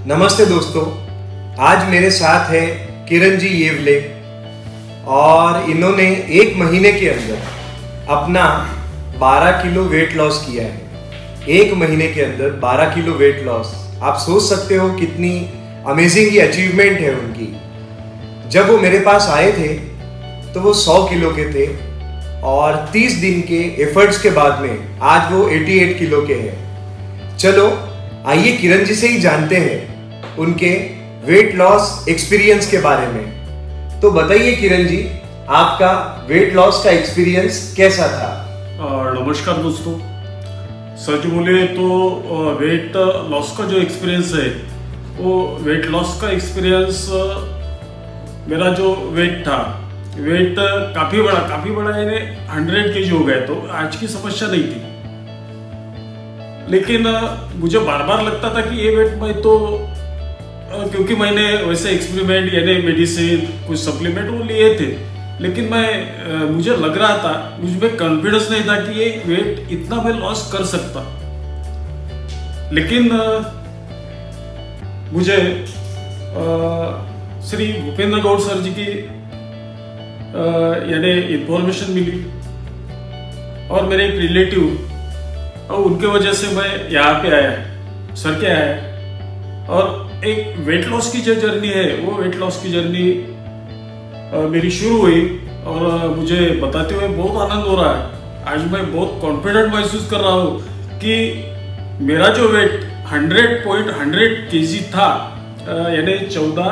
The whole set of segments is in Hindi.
नमस्ते दोस्तों, आज मेरे साथ है किरण जी येवले और इन्होंने एक महीने के अंदर अपना 12 किलो वेट लॉस किया है। एक महीने के अंदर 12 किलो वेट लॉस, आप सोच सकते हो कितनी अमेजिंग ये अचीवमेंट है उनकी। जब वो मेरे पास आए थे तो वो 100 किलो के थे और 30 दिन के एफर्ट्स के बाद में आज वो 88 किलो के हैं। चलो आइए किरण जी से ही जानते हैं उनके वेट लॉस एक्सपीरियंस के बारे में। तो बताइए किरण जी, आपका वेट लॉस का एक्सपीरियंस कैसा था? नमस्कार दोस्तों, सच बोले तो वेट लॉस का जो एक्सपीरियंस है वो वेट लॉस का एक्सपीरियंस मेरा जो वेट था, वेट काफ़ी बड़ा यानी 100 kg हो गए तो आज की समस्या नहीं थी। लेकिन मुझे बार बार लगता था कि ये वेट मैं तो क्योंकि मैंने वैसे एक्सपेरिमेंट यानी मेडिसिन कुछ सप्लीमेंट वो लिए थे, लेकिन मुझे लग रहा था, मुझमें कॉन्फिडेंस नहीं था कि ये वेट इतना मैं लॉस कर सकता। लेकिन मुझे श्री भूपेंद्र गौड़ सर जी की यानी इंफॉर्मेशन मिली और मेरे एक रिलेटिव और उनके वजह से मैं यहाँ पे आया, सर के आया। और एक वेट लॉस की जो जर्नी है वो वेट लॉस की जर्नी मेरी शुरू हुई और मुझे बताते हुए बहुत आनंद हो रहा है। आज मैं बहुत कॉन्फिडेंट महसूस कर रहा हूँ कि मेरा जो वेट 100.100 kg था यानी 14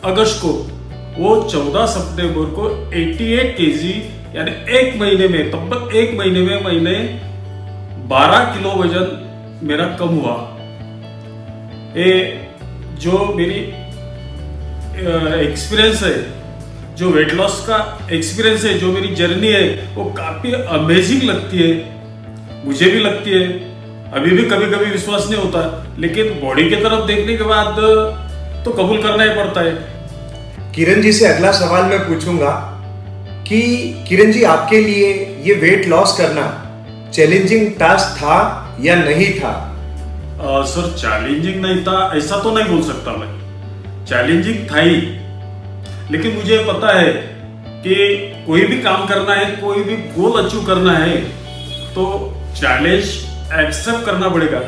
अगस्त को, वो 14 सितंबर को 88 kg यानी एक महीने में, तब एक महीने में मैंने 12 किलो वजन मेरा कम हुआ। ये जो मेरी एक्सपीरियंस है, जो वेट लॉस का एक्सपीरियंस है, जो मेरी जर्नी है वो काफ़ी अमेजिंग लगती है, मुझे भी लगती है। अभी भी कभी कभी विश्वास नहीं होता, लेकिन बॉडी की तरफ देखने के बाद तो कबूल करना ही पड़ता है। किरण जी से अगला सवाल मैं पूछूंगा कि किरण जी, आपके लिए ये वेट लॉस करना चैलेंजिंग टास्क था या नहीं था? सर, चैलेंजिंग नहीं था ऐसा तो नहीं बोल सकता मैं, चैलेंजिंग था ही। लेकिन मुझे पता है कि कोई भी काम करना है, कोई भी गोल अचीव करना है तो चैलेंज एक्सेप्ट करना पड़ेगा।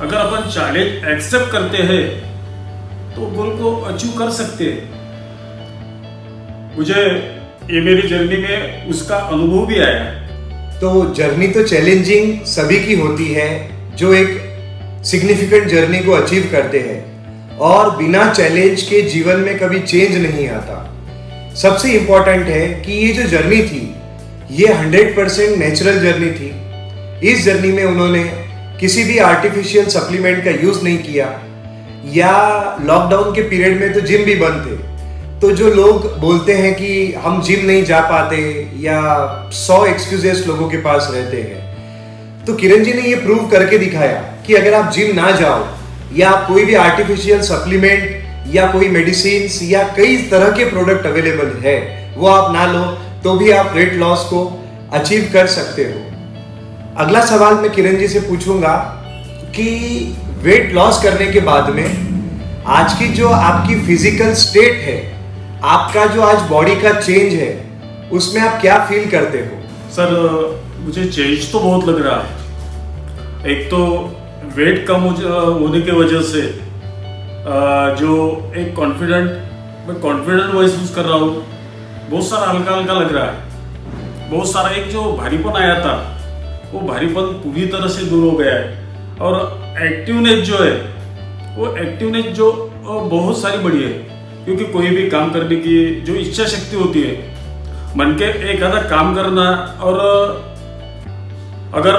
अगर अपन चैलेंज एक्सेप्ट करते हैं तो गोल को अचीव कर सकते हैं। मुझे ये मेरी जर्नी में उसका अनुभव भी आया। तो जर्नी तो चैलेंजिंग सभी की होती है जो एक सिग्निफिकेंट जर्नी को अचीव करते हैं, और बिना चैलेंज के जीवन में कभी चेंज नहीं आता। सबसे इंपॉर्टेंट है कि ये जो जर्नी थी ये 100% नेचुरल जर्नी थी। इस जर्नी में उन्होंने किसी भी आर्टिफिशियल सप्लीमेंट का यूज नहीं किया, या लॉकडाउन के पीरियड में तो जिम भी बंद थे। तो जो लोग बोलते हैं कि हम जिम नहीं जा पाते या 100 एक्सक्यूजेस लोगों के पास रहते हैं, तो किरण जी ने ये प्रूव करके दिखाया कि अगर आप जिम ना जाओ या आप कोई भी आर्टिफिशियल सप्लीमेंट या कोई मेडिसिन या कई तरह के प्रोडक्ट अवेलेबल है वो आप ना लो तो भी आप वेट लॉस को अचीव कर सकते हो। अगला सवाल मैं किरण जी से पूछूंगा कि वेट लॉस करने के बाद में आज की जो आपकी फिजिकल स्टेट है, आपका जो आज बॉडी का चेंज है, उसमें आप क्या फील करते हो? सर, मुझे चेंज तो बहुत लग रहा है। एक तो वेट कम होने की वजह से जो एक मैं कॉन्फिडेंट महसूस कर रहा हूँ। बहुत सारा हल्का हल्का लग रहा है। बहुत सारा एक जो भारीपन आया था वो भारीपन पूरी तरह से दूर हो गया है। और एक्टिवनेस जो है वो एक्टिवनेस जो बहुत सारी बढ़ी है, क्योंकि कोई भी काम करने की जो इच्छा शक्ति होती है, मन के एक आधा काम करना, और अगर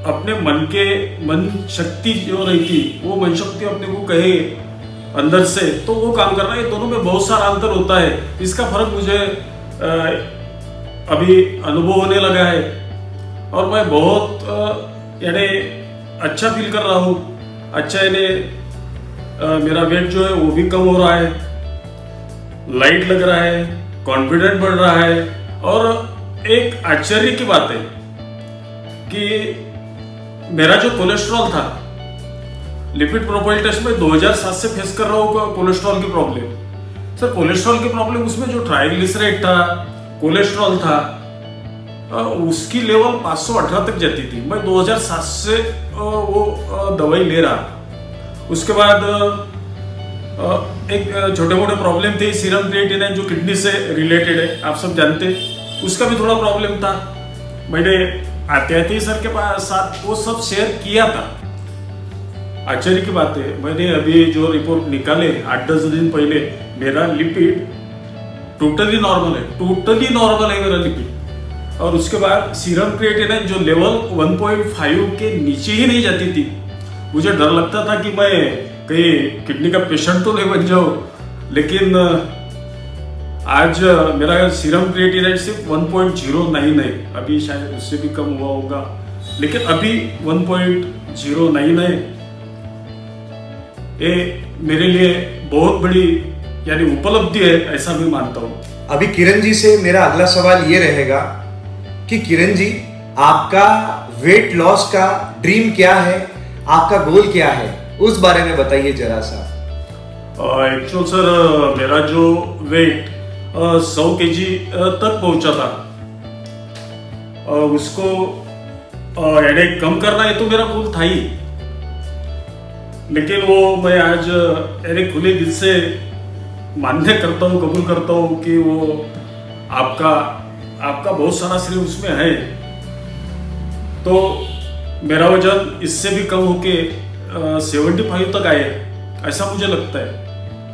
अपने मन शक्ति जो रहती वो मन शक्ति अपने को कहे अंदर से तो वो काम करना, ये दोनों में बहुत सारा अंतर होता है। इसका फर्क मुझे अभी अनुभव होने लगा है और मैं बहुत यानी अच्छा फील कर रहा हूँ। अच्छा यानी मेरा वेट जो है वो भी कम हो रहा है, लाइट लग रहा है, कॉन्फिडेंट बढ़ रहा है। और एक आश्चर्य की बात है कि मेरा जो कोलेस्ट्रॉल था लिपिड प्रोफाइल टेस्ट में 2007 से फेस कर रहा हूँ कोलेस्ट्रॉल की प्रॉब्लम। सर कोलेस्ट्रॉल की प्रॉब्लम, उसमें जो ट्राइग्लिसराइड था, कोलेस्ट्रॉल था, उसकी लेवल 518 तक जाती थी। मैं 2007 से वो दवाई ले रहा। उसके बाद एक छोटे मोटे प्रॉब्लम थे, सीरम क्रिएटिनिन जो किडनी से रिलेटेड है, आप सब जानते हैं, उसका भी थोड़ा प्रॉब्लम था। मैंने आते सर के पास साथ वो सब शेयर किया था। आश्चर्य की बात है, मैंने अभी जो रिपोर्ट निकाले 8-10 दिन पहले, मेरा लिपिड टोटली नॉर्मल है मेरा लिपिड। और उसके बाद सीरम क्रिएटिनिन जो लेवल 1.5 के नीचे ही नहीं जाती थी। मुझे डर लगता था कि मैं कहीं किडनी का पेशेंट तो नहीं बन जाऊं, लेकिन आज मेरा सीरम क्रिएटिनिन सिर्फ 1.09 है। अभी शायद उससे भी कम हुआ होगा, लेकिन अभी 1.09 है। ये मेरे लिए बहुत बड़ी यानी उपलब्धि है, ऐसा भी मानता हूँ। अभी किरण जी से मेरा अगला सवाल ये रहेगा कि किरण जी, आपका वेट लॉस का ड्रीम क्या है, आपका गोल क्या है, उस बारे में बताइए जरा सा। एक्चुअल सर, मेरा जो वेट 100 kg तक पहुंचा था, उसको यानी कम करना है तो मेरा गोल था ही, लेकिन वो मैं आज यानी खुले दिल से मान्य करता हूँ, कबूल करता हूँ कि वो आपका बहुत सारा श्रेय उसमें है। तो मेरा वजन इससे भी कम होके 75 तक आए, ऐसा मुझे लगता है।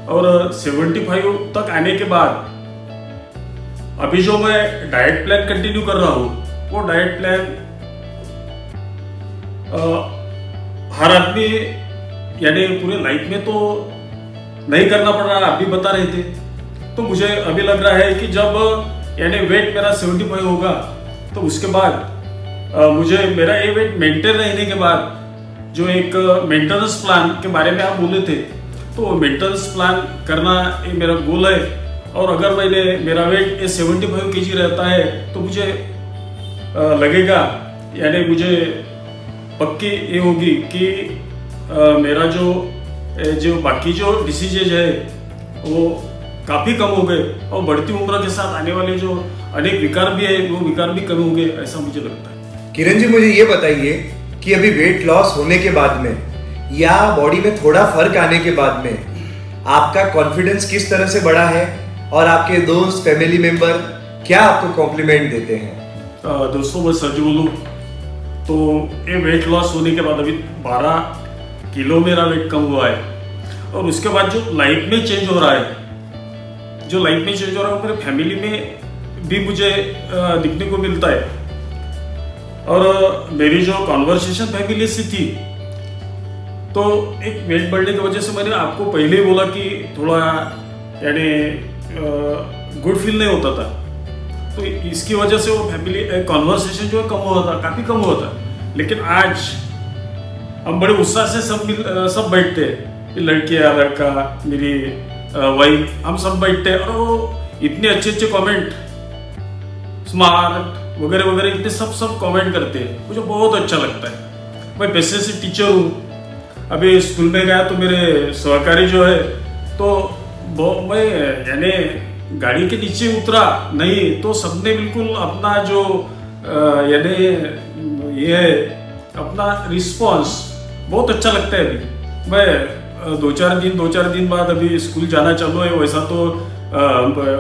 और 75 तक आने के बाद अभी जो मैं डाइट प्लान कंटिन्यू कर रहा हूँ, वो डाइट प्लान हर आदमी यानी पूरे लाइफ में तो नहीं करना पड़ रहा, आप भी बता रहे थे। तो मुझे अभी लग रहा है कि जब यानी वेट मेरा 75 होगा, तो उसके बाद मुझे मेरा ये वेट मेंटेन रहने के बाद जो एक मेंटेनेंस प्लान के बारे में आप बोले थे, तो मेंटेनेंस प्लान करना ये मेरा गोल है। और अगर मेरा वेट 75 kg रहता है, तो मुझे लगेगा यानी मुझे पक्की ये होगी कि मेरा जो बाकी जो डिसीजेज है वो काफ़ी कम हो गए, और बढ़ती उम्र के साथ आने वाले जो अनेक विकार भी है, वो विकार भी कम होंगे, ऐसा मुझे लगता है। किरण जी, मुझे ये बताइए कि अभी वेट लॉस होने के बाद में या बॉडी में थोड़ा फर्क आने के बाद में आपका कॉन्फिडेंस किस तरह से बढ़ा है, और आपके दोस्त, फैमिली मेंबर क्या आपको कॉम्प्लीमेंट देते हैं? दोस्तों, मैं सच बोलूं तो ये वेट लॉस होने के बाद अभी 12 किलो मेरा वेट कम हुआ है। और उसके बाद जो लाइफ में चेंज हो रहा है, वो मेरे फैमिली में भी मुझे दिखने को मिलता है। और मेरी जो कॉन्वर्सेशन फैमिली से थी, तो एक वेट बढ़ने की वजह से मैंने आपको पहले ही बोला कि थोड़ा यानी गुड फील नहीं होता था। तो इसकी वजह से वो फैमिली कॉन्वर्सेशन जो है कम हुआ था, काफ़ी कम हुआ था। लेकिन आज हम बड़े उत्साह से सब बैठते हैं, लड़कियाँ, लड़का, मेरी वाइफ, हम सब बैठते हैं, और वो इतने अच्छे कमेंट, स्मार्ट वगैरह वगैरह इतने सब कमेंट करते हैं, मुझे बहुत अच्छा लगता है। मैं पैसे से टीचर हूँ। अभी स्कूल में गया तो मेरे सहकारी जो है, तो मैं यानी गाड़ी के नीचे उतरा नहीं, तो सबने बिल्कुल अपना जो यानी ये अपना रिस्पॉन्स बहुत अच्छा लगता है। अभी मैं 2-4 दिन बाद अभी स्कूल जाना चालू है। वैसा तो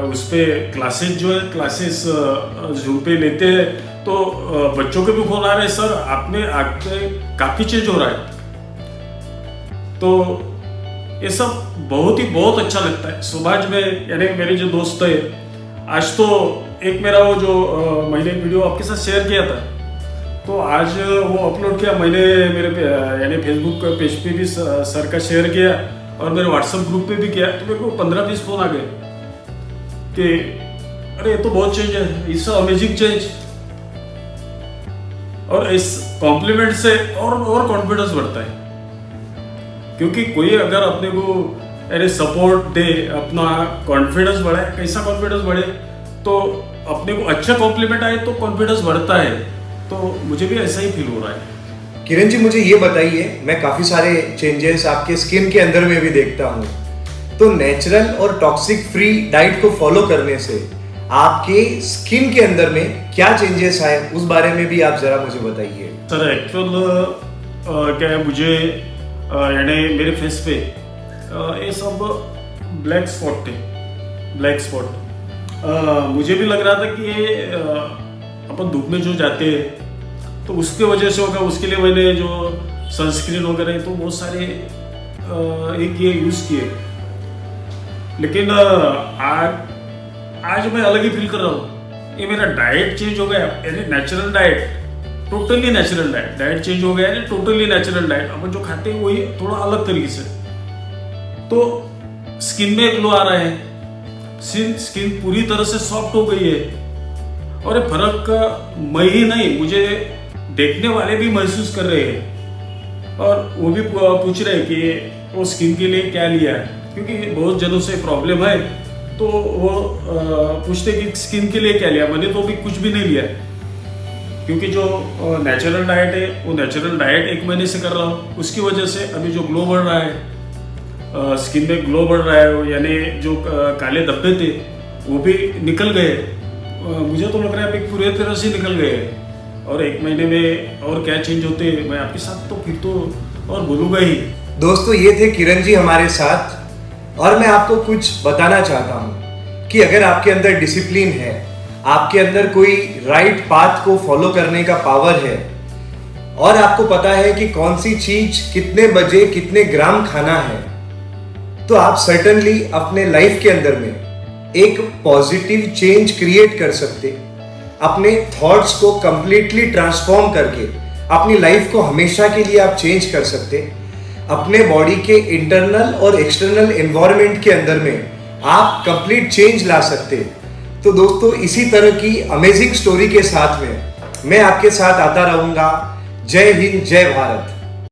उस पर क्लासेस जूम पे लेते हैं, तो बच्चों के भी फोन आ रहे हैं, सर आप में आपके काफ़ी चेंज हो रहा है। तो ये सब बहुत अच्छा लगता है। समाज में यानी मेरे जो दोस्त है, आज तो एक मेरा वो जो मैंने वीडियो आपके साथ शेयर किया था, तो आज वो अपलोड किया मैंने मेरे यानी फेसबुक पेज पे भी सर का शेयर किया, और मेरे व्हाट्सएप ग्रुप पे भी किया। तो मेरे को 15-20 फोन आ गए कि अरे ये तो बहुत चेंज है, इट्स अमेजिंग चेंज। और इस कॉम्प्लीमेंट से और कॉन्फिडेंस बढ़ता है, क्योंकि कोई अगर अपने को यानी सपोर्ट दे, अपना कॉन्फिडेंस बढ़ाए। कैसा कॉन्फिडेंस बढ़े? तो अपने को अच्छा कॉम्प्लीमेंट आए तो कॉन्फिडेंस बढ़ता है। तो मुझे भी ऐसा ही फील हो रहा है। किरण जी, मुझे ये बताइए, मैं काफी सारे चेंजेस आपके स्किन के अंदर में भी देखता हूँ, तो नेचुरल और टॉक्सिक फ्री डाइट को फॉलो करने से आपके स्किन के अंदर में क्या चेंजेस आए, उस बारे में भी आप जरा मुझे बताइए। सर एक्चुअल क्या है, मुझे यानी मेरे फेस पे ये सब ब्लैक स्पॉट थे, ब्लैक स्पॉट। मुझे भी लग रहा था कि ये अपन धूप में जो जाते हैं तो उसके वजह से होगा। उसके लिए मैंने जो सनस्क्रीन वगैरह तो बहुत सारे एक ये यूज़ किए, लेकिन आज मैं अलग ही फील कर रहा हूँ। ये मेरा डाइट चेंज हो गया, यानी natural diet, totally natural diet change हो गया, यानी टोटली नेचुरल डाइट अपन जो खाते हैं वही थोड़ा अलग तरीके से। तो स्किन में ग्लो आ रहा है, स्किन पूरी तरह से सॉफ्ट हो गई है, और ये फर्क मैं ही नहीं, मुझे देखने वाले भी महसूस कर रहे हैं, और वो भी पूछ रहे हैं कि वो स्किन के लिए क्या लिया है, क्योंकि बहुत जनों से प्रॉब्लम है, तो वो पूछते कि स्किन के लिए क्या लिया। मैंने तो अभी कुछ भी नहीं लिया, क्योंकि जो नेचुरल डाइट है वो नेचुरल डाइट 1 महीने से कर रहा हूँ, उसकी वजह से अभी जो ग्लो बढ़ रहा है, स्किन में ग्लो बढ़ रहा है, यानी जो काले धब्बे थे वो भी निकल गए। मुझे तो लग रहा है अभी पूरे तरह से निकल गए, और 1 महीने में और क्या चेंज होते मैं आपके साथ तो फिर तो और बोलूँगा ही। दोस्तों, ये थे किरण जी हमारे साथ, और मैं आपको कुछ बताना चाहता हूँ कि अगर आपके अंदर डिसिप्लिन है, आपके अंदर कोई राइट पाथ को फॉलो करने का पावर है, और आपको पता है कि कौन सी चीज कितने बजे कितने ग्राम खाना है, तो आप सर्टनली अपने लाइफ के अंदर में एक पॉजिटिव चेंज क्रिएट कर सकते, अपने थॉट्स को कंप्लीटली ट्रांसफॉर्म करके अपनी लाइफ को हमेशा के लिए आप चेंज कर सकते। अपने बॉडी के इंटरनल और एक्सटर्नल एनवायरनमेंट के अंदर में आप कंप्लीट चेंज ला सकते। तो दोस्तों, इसी तरह की अमेजिंग स्टोरी के साथ में मैं आपके साथ आता रहूंगा। जय हिंद, जय भारत।